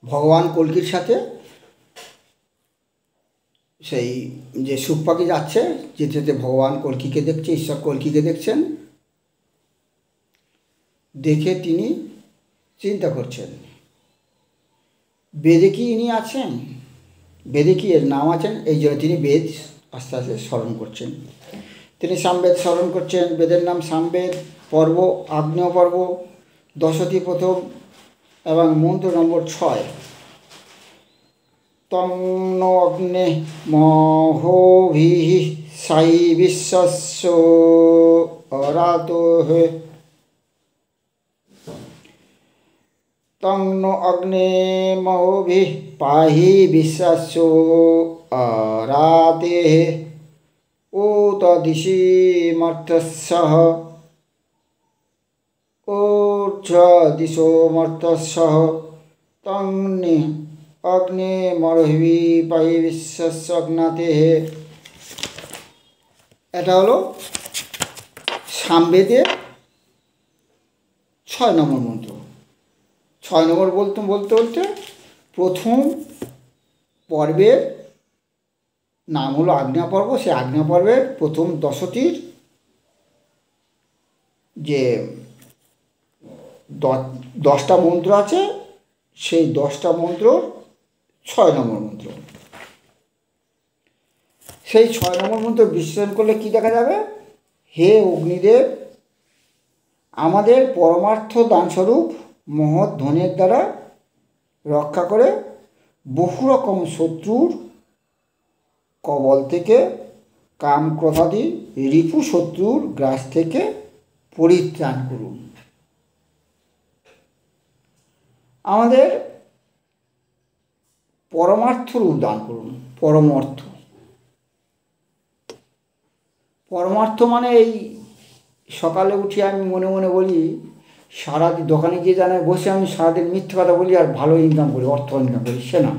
ভগবান কল্কির সাথে সেই যে সুখ পাখি যাচ্ছে, যেতে যেতে ভগবান কল্কিকে দেখছে, ঈশ্বর কল্কিকে দেখছেন, দেখে তিনি চিন্তা করছেন বেদে কি ইনি আছেন, বেদে কি এর নাম আছেন, এই জন্য তিনি বেদ আস্তে আস্তে স্মরণ করছেন। তিনি সামবেদ স্মরণ করছেন। বেদের নাম সামবেদ, পর্ব আগ্নেয় পর্ব, 10টি প্রথম এবং মন্ত্র নম্বর 6। তং নো অগ্নে মহোভিঃ সাই বিশ্বস্য অরাতোঃ। তং নো অগ্নে মহোভিঃ পাহি বিশ্বস্য অরাতেঃ। ওত দিশিমর্তস্যঃ ঊর্ধ্বদিশোমর্তস্যঃ। তং নি অগ্নে মরহিবি পাহি বিশ্বস্য অগ্নাতেঃ। এটা হলো সামবেদের 6 নম্বর মন্ত্র। 6 নম্বর বলতে বলতে প্রথম পর্বের নাম হলো আজ্ঞা পর্ব। সেই আজ্ঞা পর্বের প্রথম 10টির যে 10টা মন্ত্র আছে, সেই 10টা মন্ত্র 6 নম্বর মন্ত্র। সেই 6 নম্বর মন্ত্র বিশ্লেষণ করলে কি দেখা যাবে? হে অগ্নিদেব, আমাদের পরমার্থ দানস্বরূপ মহৎ ধনের দ্বারা রক্ষা করে বহু রকম শত্রুর কবল থেকে, কাম ক্রোধাদি রিপু শত্রুর গ্রাস থেকে পরিত্রাণ করুন। আমাদের পরমার্থ রূপ দান করুন। পরমার্থ, পরমার্থ মানে এই সকালে উঠে আমি মনে মনে বলি, সারাদিন দোকানে গিয়ে জানে বসে আমি সারাদিন মিথ্যে কথা বলি আর ভালো ইনকাম করি, অর্থ ইনকাম করি, সে না।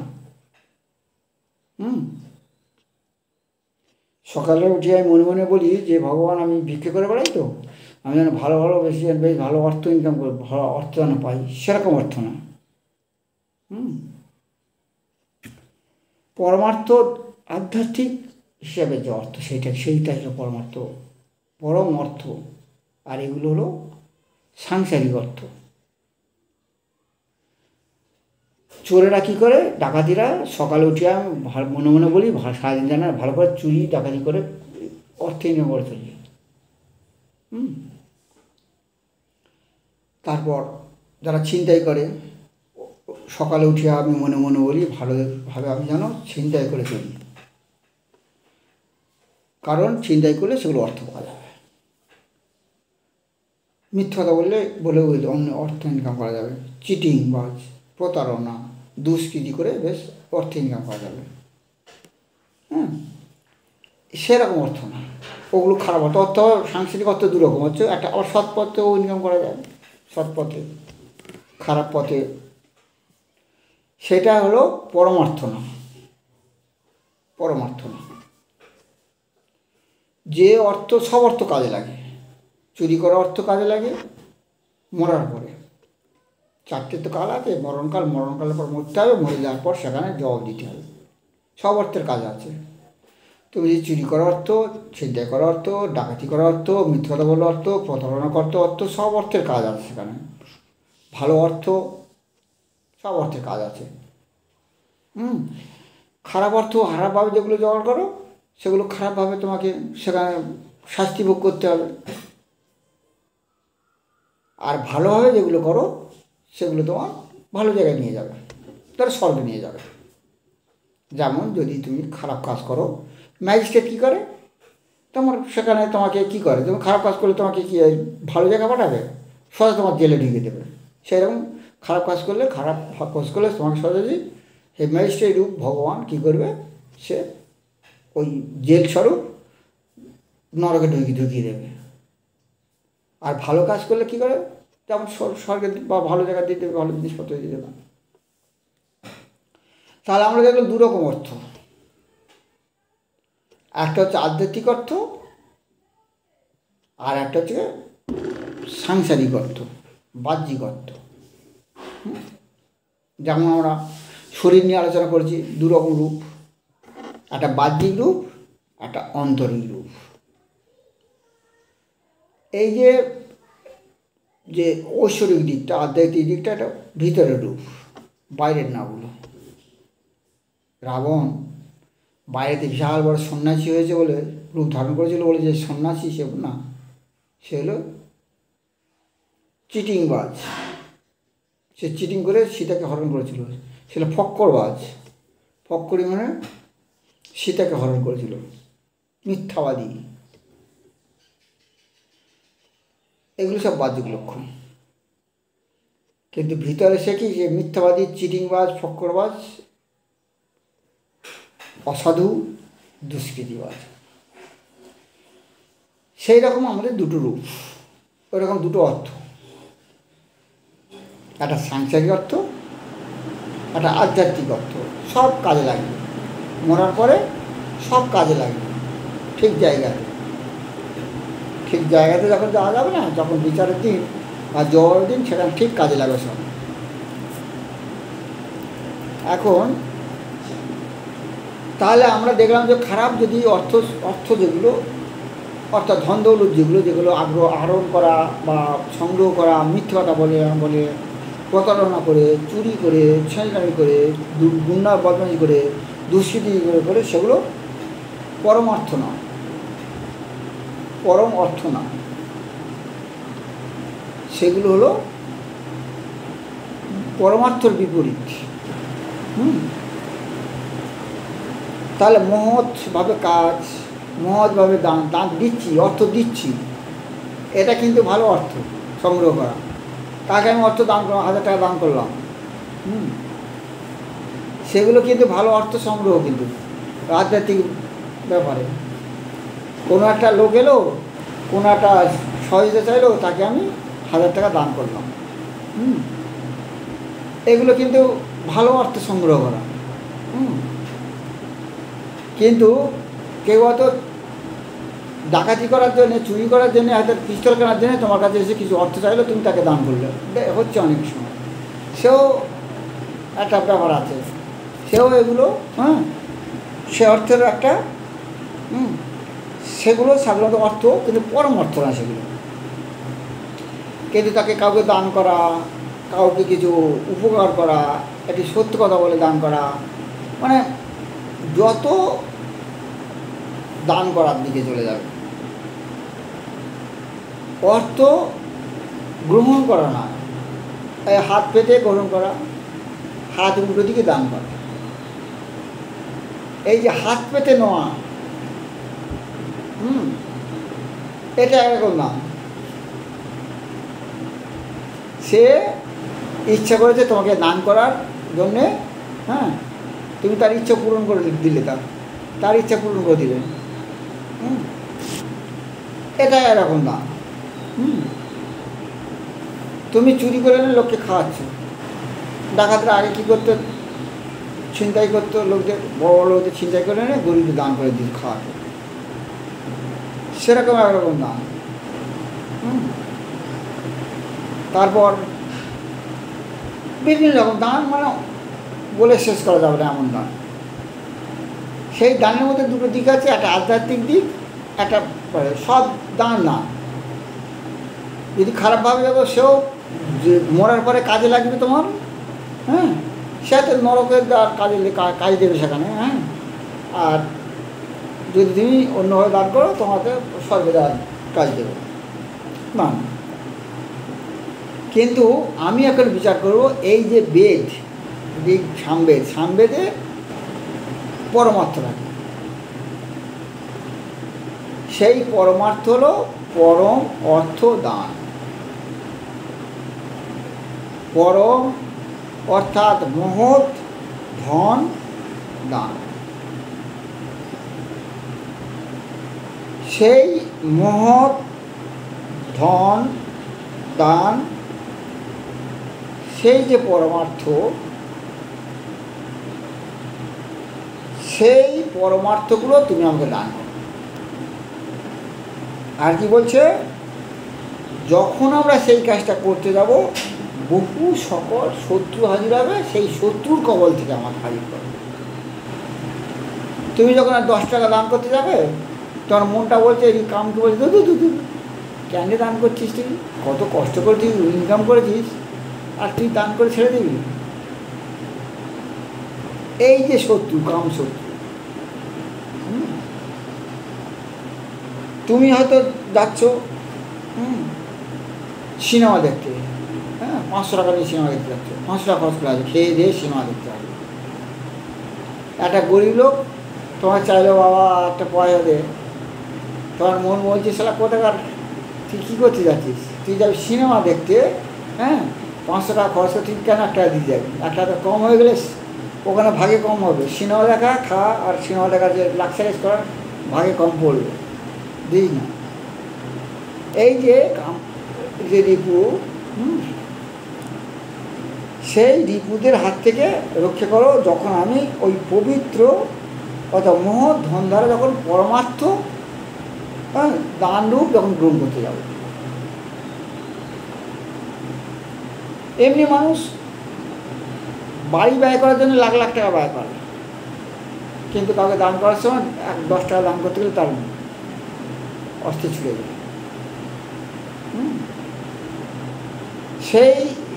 সকালে উঠে আমি মনে মনে বলি যে ভগবান আমি ভিক্ষে করে বেড়াই, তো আমি যেন ভালো ভালো বেশ ভালো অর্থ ইনকাম করি, ভালো অর্থ যেন পাই, সেরকম অর্থ না। পরমার্থ আধ্যাত্মিক হিসাবে যে অর্থ, সেইটাই হলো পরমার্থ, পরম অর্থ। আর এগুলো হলো সাংসারিক অর্থ। চোরেরা কী করে, ডাকাতিরা সকালে উঠে আমি মনে মনে বলি সারাদিন জানা ভালো করে চুরি ডাকাতি করে অর্থ ইনকাম করে চলি। তারপর যারা ছিনতাই করে, সকালে উঠে আমি মনে মনে বলি ভালোভাবে আমি যেন ছিনতাই করে চলি, কারণ ছিনতাই করলে সেগুলো অর্থ পাওয়া যাবে। মিথ্যা কথা বললে অন্য অর্থ ইনকাম করা যাবে। চিটিং বা প্রতারণা, দুষ্কৃতি করে বেশ অর্থ ইনকাম করা যাবে। সেরকম অর্থ না, ওগুলো খারাপ অর্থ। অর্থ সাংসারিক অর্থ দুরকম হচ্ছে, একটা আবার সৎ পথেও ইনকাম করা যায়, সৎ পথে, খারাপ পথে। সেটা হলো পরমার্থ না। পরমার্থ না, যে অর্থ সব অর্থ কাজে লাগে। চুরি করা অর্থ কাজে লাগে মরার পরে, 4টে তো কাল আছে, মরণকাল, মরণকালের পর মরতে হবে, মরে যাওয়ার পর সেখানে জবাব দিতে হবে। সব অর্থের কাজ আছে। তুমি যে চুরি করার অর্থ, ছিনতাই করার অর্থ, ডাকাতি করার অর্থ, মিথ্যা কথা বলার অর্থ, প্রতারণা করতে অর্থ, সব অর্থের কাজ আছে সেখানে। ভালো অর্থ, সব অর্থের কাজ আছে। খারাপ অর্থ খারাপভাবে যেগুলো জোগাড় করো, সেগুলো খারাপভাবে তোমাকে সেখানে শাস্তি ভোগ করতে হবে। আর ভালোভাবে যেগুলো করো সেগুলো তোমার ভালো জায়গায় নিয়ে যাবে, ধরো স্বর্গে নিয়ে যাবে। যেমন যদি তুমি খারাপ কাজ করো, ম্যাজিস্ট্রেট কী করে, সেখানে তোমাকে কী করে, তুমি খারাপ কাজ করলে তোমাকে কি ভালো জায়গা পাঠাবে? সোজা তোমার জেলে ঢুকে দেবে। সেরকম খারাপ কাজ করলে তোমাকে সোজাই সেই ম্যাজিস্ট্রেট রূপ ভগবান কী করবে, সে ওই জেল স্বরূপ নরকে ঢুকিয়ে দেবে। আর ভালো কাজ করলে কী করে, যেমন স্বর্গে বা ভালো জায়গা দিতে দেবে, ভালো জিনিসপত্র দিয়ে দেবে। তাহলে আমরা দেখলাম দুরকম অর্থ, একটা হচ্ছে আধ্যাত্মিক অর্থ, আর একটা হচ্ছে সাংসারিক অর্থ, বাহ্যিক অর্থ। যেমন আমরা শরীর নিয়ে আলোচনা করেছি, দু রকম রূপ, একটা বাহ্যিক রূপ, একটা আন্তরিক রূপ। এই যে যে ঐশ্বরিক দিকটা, আধ্যাত্মিক দিকটা, একটা ভিতরের রূপ, বাইরের না বলো। রাবণ বাইরেতে বিশাল বড় সন্ন্যাসী হয়েছে বলে, রূপ ধারণ করেছিল বলে যে সন্ন্যাসী, সে না, সে হলো চিটিংবাজ। সে চিটিং করে সীতাকে হরণ করেছিল। সে হলো ফক্করবাজ। ফক্করি মানে সীতাকে হরণ করেছিল, মিথ্যাবাদী। এগুলো সব বাহ্যিক লক্ষণ। কিন্তু ভিতরে সে কি, যে মিথ্যাবাদী, চিটিংবাজ, ফক্করবাজ, অসাধু, দুষ্কৃতিবাজ। সেই রকম আমাদের দুটো রূপ, ওই রকম দুটো অর্থ, একটা সাংসারিক অর্থ, একটা আধ্যাত্মিক অর্থ। সব কাজে লাগবে, মরার পরে সব কাজে লাগবে, ঠিক জায়গাতে। ঠিক জায়গাতে যখন যাওয়া যাবে না, যখন বিচারের দিন বা জবাবের দিন, সেখানে ঠিক কাজে লাগবে সব। এখন তাহলে আমরা দেখলাম যে খারাপ যদি অর্থ যেগুলো, অর্থাৎ ধন দৌলত যেগুলো আহরণ করা বা সংগ্রহ করা, মিথ্যে কথা বলে, প্রতারণা করে, চুরি করে, ছেঁচড়ামি করে, গুন্ডা বদমাশি করে, দুষ্কৃতি করে, সেগুলো পরম অর্থ না, পরম অর্থ না। সেগুলো হলো পরমার্থর বিপরীত। তাহলে মহৎভাবে কাজ, মহৎভাবে দান দিচ্ছি, অর্থ দিচ্ছি, এটা কিন্তু ভালো অর্থ সংগ্রহ করা। তাকে আমি অর্থ দান করলাম, 1000 টাকা দান করলাম, সেগুলো কিন্তু ভালো অর্থ সংগ্রহ। কিন্তু আধ্যাত্মিক ব্যাপারে কোনো একটা লোক এলো, কোনো একটা সহযোগিতা চাইলো, তাকে আমি 1000 টাকা দান করলাম, এগুলো কিন্তু ভালো অর্থ সংগ্রহ করা। কিন্তু কেউ হয়তো ডাকাতি করার জন্যে, চুরি করার জন্যে, হয়তো পিস্তল কেনার জন্যে তোমার কাছে এসে কিছু অর্থ চাইলো, তুমি তাকে দান করলে, হচ্ছে অনেক সময়। সেও একটা ব্যাপার আছে, সেও এগুলো সে অর্থের একটা সেগুলো সাধারণত অর্থ, কিন্তু পরম অর্থ না সেগুলো। কিন্তু তাকে কাউকে দান করা, কাউকে কিছু উপকার করা, একটি সত্য কথা বলে দান করা, মানে যত দান করার দিকে চলে যাবে। অর্থ গ্রহণ করা না, হাত পেতে গ্রহণ করা, হাত উল্টো দিকে দান করা। এই যে হাত পেতে নেওয়া, এটা এরকম না। সে ইচ্ছা করেছে তোমাকে দান করার জন্যে, তুমি তার ইচ্ছা পূরণ করে দিলে, তার ইচ্ছা পূরণ করে দিলে, এটা এরকম না। তুমি চুরি করে এনে লোককে খাওয়াচ্ছ। ডাকাতরা আগে কী করতো, ছিনতাই করতো, লোকদের বড় বড় লোকদের ছিনতাই করে এনে গরিবকে দান করে দিত, খাওয়াতো। সেরকম একরকম দান। তারপর বিভিন্ন রকম দান, মানে বলে শেষ করা যাবে না এমন দান। সেই দানের মধ্যে দুটো দিক আছে, একটা আধ্যাত্মিক দিক, একটা সব দান না। যদি খারাপভাবে যাবো, সেও মরার পরে কাজে লাগবে তোমার, সে তো নরকের কাজ দেবে সেখানে, আর যদি তুমি অন্যভাবে দান করো, তোমাকে স্বর্গে দেওয়ার কাজ দেবে না। কিন্তু আমি এখন বিচার করব, এই যে বেদ, সামবেদে পরমার্থ থাকে, সেই পরমার্থ হলো পরম অর্থ দান। পরম অর্থাৎ মহৎ ধন দান। সেই মহৎ ধন দান, সেই যে পরমার্থ, সেই পরমার্থগুলো তুমি আমাকে দান করো। আর কি বলছে, যখন আমরা সেই কাজটা করতে যাব, বহু সকল শত্রু হাজির হবে, সেই শত্রুর কবল থেকে আমার হাজির করবে। তুমি যখন আর 10 টাকা দান করতে যাবে, তোমার মনটা বলছে, এই কামকে বলছে দু কেন দান করছিস? তুই কত কষ্ট করে তুই ইনকাম করেছিস, আর তুই দান করে ছেড়ে দিবি? এই যে শত্রু, কাম শত্রু। তুমি হয়তো যাচ্ছ সিনেমা দেখতে, 500 টাকা দিয়ে সিনেমা দেখতে যাচ্ছ, 500 টাকা খরচ করে আছে, খেয়ে দিয়ে সিনেমা দেখতে হবে। একটা গরিব লোক তোমার চাইলো, বাবা একটা পয়সা দে, তোমার মন বলছে, শালা কোথাকার, তুই কী করতে যাচ্ছিস? তুই যাবি সিনেমা দেখতে, 500 টাকা খরচ করে, তুই কেন 1 টাকা দিয়ে যাবি? 1 টাকা কম হয়ে গেলে ওখানে ভাগে কম হবে, সিনেমা দেখা খা আর সিনেমা দেখা যে লাক্সারিজ করার ভাগে কম পড়বে, দিই না। এই যে যে রিপু, সেই রিপুদের হাত থেকে রক্ষা করো, যখন আমি ওই পবিত্র অর্থাৎ মহৎ ধন দ্বারা যখন পরমার্থ দানরূপ যখন গ্রহণ করতে যাব। এমনি মানুষ বাড়ি ব্যয় করার জন্য লাখ লাখ টাকা ব্যয় করে, কিন্তু কাউকে দান করার সময় 10 টাকা দান করতে গেলে তার অস্থির ছুড়ে যাবে। সেই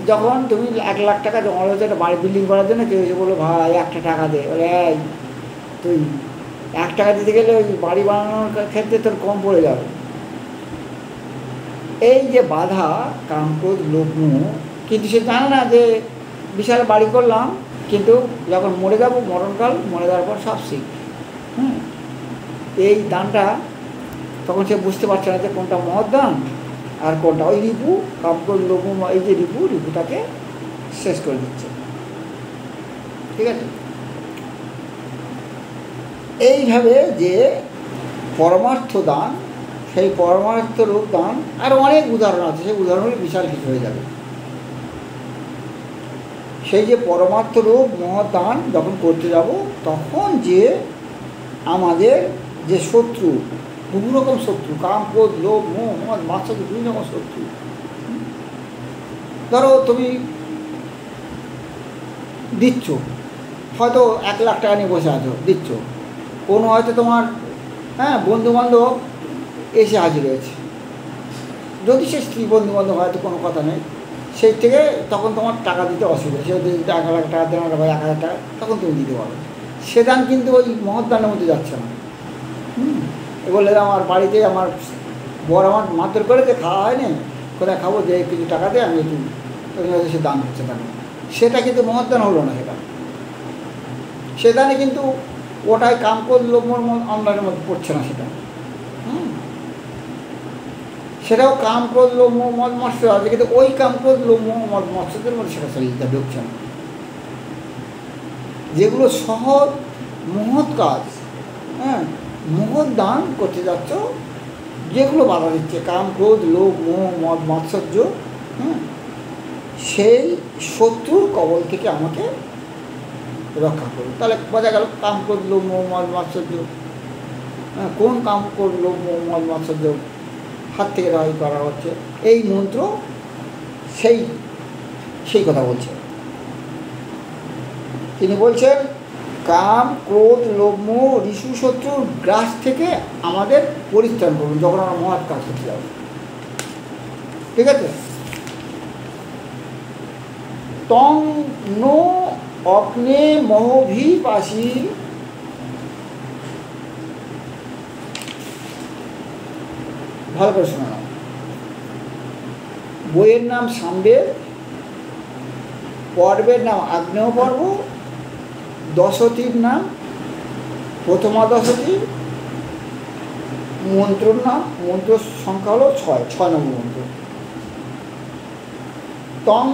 যখন তুমি 1 লাখ টাকা জমা হচ্ছে একটা বাড়ি বিল্ডিং করার জন্য, কেউ এসে বললো, ভাই 1 টাকা দে, বলে এই তুই 1 টাকা দিতে গেলে ওই বাড়ি বানানোর ক্ষেত্রে তোর কম পড়ে যাবে। এই যে বাধা, কাম, ক্রোধ, লোভ, মোহ, কিন্তু সে জানে না যে বিশাল বাড়ি করলাম, কিন্তু যখন মরে যাবো, মরণকাল, মরে যাওয়ার পর সব শিখ। এই দানটা তখন সে বুঝতে পারছে না যে কোনটা মহৎ দান আর কোনটা। ওই রিপু, কাম, ক্রোধ, লোভ, মোহ, এই যে রিপুটাকে শেষ করে দিচ্ছে। ঠিক আছে? এইভাবে যে পরমার্থ দান, সেই পরমার্থ রূপ দান, আর অনেক উদাহরণ আছে, সেই উদাহরণগুলি বিশাল কিছু হয়ে যাবে। সেই যে পরমার্থ রূপ মহৎ দান যখন করতে যাব, তখন যে আমাদের যে শত্রু, বহু রকম শত্রু, কাম, ক্রোধ, লোভ, মোহ, মদ, মাৎসর্য, বিভিন্ন রকম শত্রু। ধরো তুমি দিচ্ছ, হয়তো 1 লাখ টাকা নিয়ে বসে আছো, দিচ্ছ, কোনো হয়তো তোমার বন্ধুবান্ধব এসে হাজির হয়েছে, যদি সে স্ত্রী বন্ধুবান্ধব হয়তো কোনো কথা নেই, সেই থেকে তখন তোমার টাকা দিতে অসুবিধা, সে যদি 1 লাখ টাকা দেন, বা 1000 টাকা, তখন তুমি দিতে পারো। সে দান কিন্তু ওই মহৎ দানের মধ্যে যাচ্ছে না। বললে আমার বাড়িতে আমার বর আমার মারধর করে যে খাওয়া হয়নি, কোথায় খাবো, যে কিছু টাকা দিয়ে আমি একটু, সে দান হচ্ছে তাকে, সেটা কিন্তু মহৎ দান হলো না। সে দানে কিন্তু ওটাই কাম, ক্রোধ, লোভ, মোহ অনলাইনের মধ্যে পড়ছে না। সেটাও কাম, ক্রোধ, লোভ, মোহ, মদ, মাৎসর্য আছে, কিন্তু ওই কাম, ক্রোধ, লোভ, মোহ, মদ, মাৎসর্যের মধ্যে সেটা শরীরটা ঢুকছে না। যেগুলো সহজ মহৎ কাজ, মহৎ দান করতে যাচ্ছ, যেগুলো বাধা দিচ্ছে, কাম, ক্রোধ, লোভ, মোহ, মদ, মাৎসর্য, সেই শত্রুর কবল থেকে আমাকে রক্ষা করুন। তাহলে বোঝা গেল কাম, ক্রোধ, লোভ, মোহ, মদ, মাৎসর্য, কোন কাম, ক্রোধ, লোভ, মোহ, মদ, মাৎসর্য হাত থেকে রেহাই করা হচ্ছে। এই মন্ত্র সেই কথা বলছে। তিনি বলছেন, কাম, ক্রোধ, লোভ, মোহ, ঋষু শত্রুর গ্রাস থেকে আমাদের পরিত্রাণ করুন যখন আমরা মহৎ কাজ করতে যাব। ঠিক আছে? তং নো অগ্নে মহভি পাশি, ভালো করে শোনা। বইয়ের নাম সামবেদ, পর্বের নাম আগ্নেয় পর্ব, দশতীর নাম প্রথমা দশতী, মন্ত্রর নাম, মন্ত্র সংখ্যা হলো 6 নম্বর মন্ত্র। তং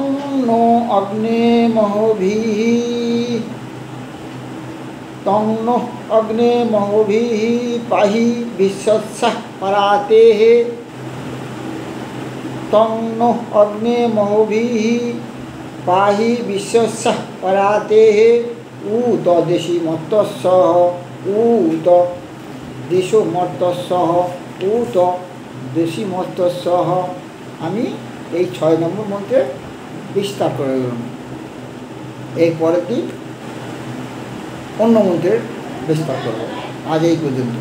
নো অগ্নে মহভিহি, তং নো অগ্নে মহভিহি পাহি বিশ্বস্যাঃ পরাতেহে, তং নো অগ্নে মহভিহি পাহি বিশ্বস্যাঃ পরাতেহে, উত দেশি মর্তস্যঃ, উত দেশো মর্তস্যঃ, উত দেশি মর্তস্যঃ। আমি এই 6 নম্বর মন্ত্রে বিস্তার করে দিলাম। এর পরের দিন অন্য মন্ত্রের বিস্তার করব। আজ এই পর্যন্ত।